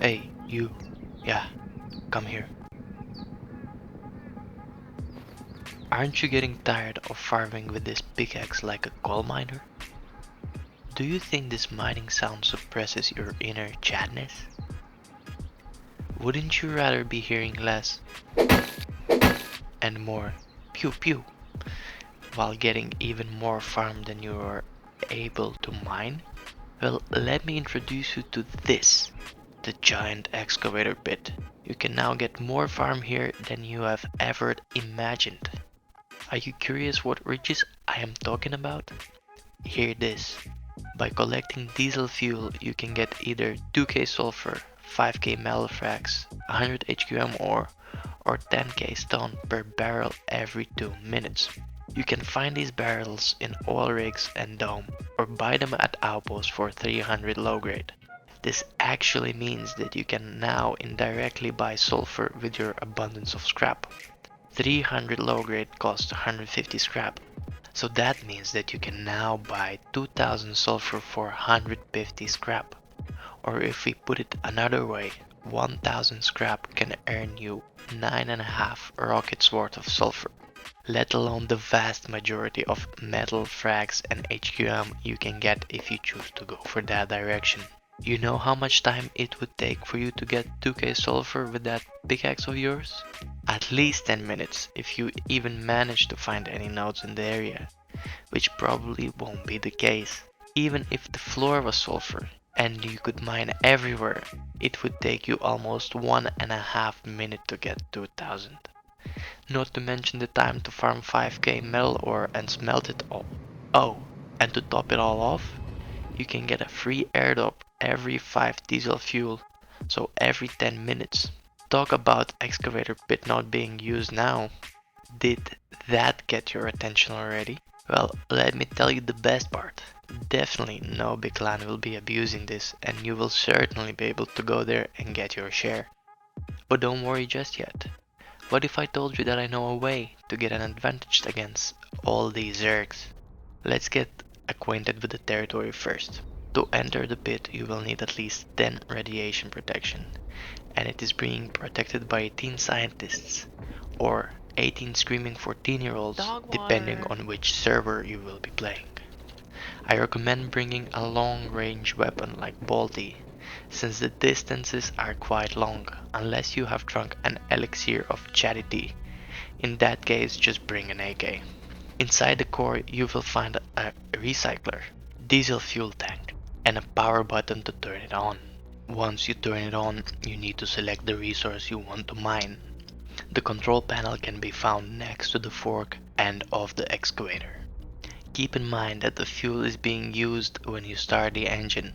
Hey, you. Yeah, come here. Aren't you getting tired of farming with this pickaxe like a coal miner? Do you think this mining sound suppresses your inner chatness? Wouldn't you rather be hearing less and more pew pew while getting even more farm than you are able to mine? Well, let me introduce you to this, the giant excavator pit. You can now get more farm here than you have ever imagined. Are you curious what riches I am talking about? Hear this. By collecting diesel fuel, you can get either 2k sulfur, 5k metal fracs, 100 HQM ore, or 10k stone per barrel every 2 minutes. You can find these barrels in oil rigs and dome, or buy them at outposts for 300 low grade. This actually means that you can now indirectly buy sulfur with your abundance of scrap. 300 low grade costs 150 scrap. So that means that you can now buy 2000 sulfur for 150 scrap. Or if we put it another way, 1000 scrap can earn you 9.5 rockets worth of sulfur. Let alone the vast majority of metal, frags and HQM you can get if you choose to go for that direction. You know how much time it would take for you to get 2k sulfur with that pickaxe of yours? At least 10 minutes if you even manage to find any nodes in the area, which probably won't be the case. Even if the floor was sulfur and you could mine everywhere, it would take you almost 1.5 minutes to get 2000. Not to mention the time to farm 5k metal ore and smelt it all. Oh, and to top it all off, you can get a free airdrop every 5 diesel fuel, so every 10 minutes. Talk about excavator pit not being used now. Did that get your attention already? Well, let me tell you the best part. Definitely no big clan will be abusing this, and you will certainly be able to go there and get your share. But don't worry just yet. What if I told you that I know a way to get an advantage against all these zergs? Let's get acquainted with the territory first. To enter the pit you will need at least 10 radiation protection, and it is being protected by 18 scientists, or 18 screaming 14-year-olds depending on which server you will be playing. I recommend bringing a long-range weapon like Bolty, since the distances are quite long, unless you have drunk an elixir of charity. In that case, just bring an AK. Inside the core you will find a recycler, diesel fuel tank, and a power button to turn it on. Once you turn it on, you need to select the resource you want to mine. The control panel can be found next to the fork end of the excavator. Keep in mind that the fuel is being used when you start the engine,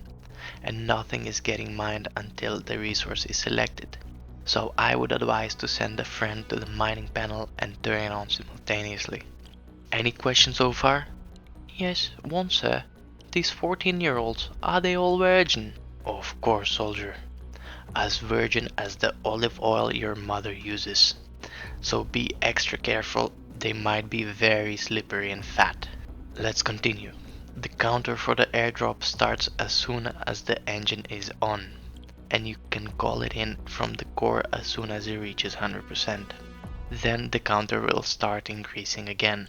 and nothing is getting mined until the resource is selected. So I would advise to send a friend to the mining panel and turn it on simultaneously. Any questions so far? Yes, one sir. These 14-year-olds, are they all virgin? Of course, soldier. As virgin as the olive oil your mother uses. So be extra careful, they might be very slippery and fat. Let's continue. The counter for the airdrop starts as soon as the engine is on, and you can call it in from the core as soon as it reaches 100%. Then the counter will start increasing again.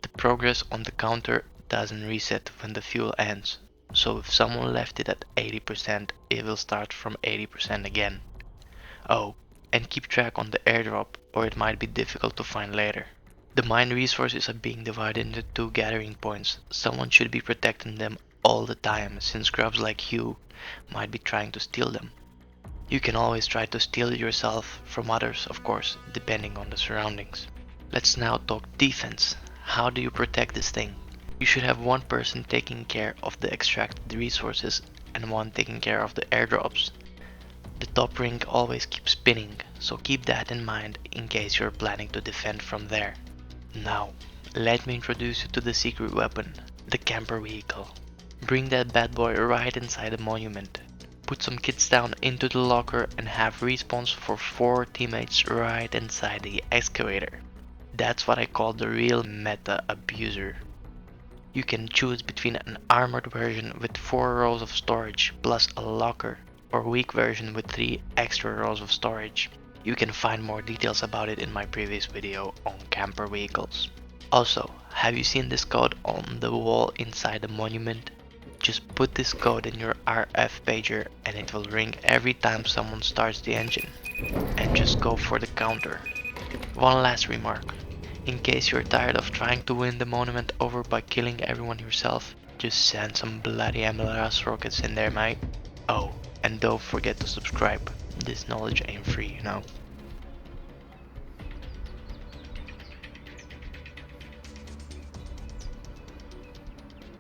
The progress on the counter doesn't reset when the fuel ends, so if someone left it at 80%, it will start from 80% again. Oh, and keep track on the airdrop or it might be difficult to find later. The mine resources are being divided into 2 gathering points. Someone should be protecting them all the time, since grubs like you might be trying to steal them. You can always try to steal it yourself from others, of course, depending on the surroundings. Let's now talk defense. How do you protect this thing? You should have one person taking care of the extracted resources and one taking care of the airdrops. The top ring always keeps spinning, so keep that in mind in case you're planning to defend from there. Now, let me introduce you to the secret weapon, the camper vehicle. Bring that bad boy right inside the monument. Put some kits down into the locker and have respawns for 4 teammates right inside the excavator. That's what I call the real meta abuser. You can choose between an armored version with 4 rows of storage plus a locker, or weak version with 3 extra rows of storage. You can find more details about it in my previous video on camper vehicles. Also, have you seen this code on the wall inside the monument? Just put this code in your RF pager and it will ring every time someone starts the engine. And just go for the counter. One last remark. In case you're tired of trying to win the monument over by killing everyone yourself, just send some bloody MLS rockets in there, mate. Oh, and don't forget to subscribe. This knowledge ain't free, you know.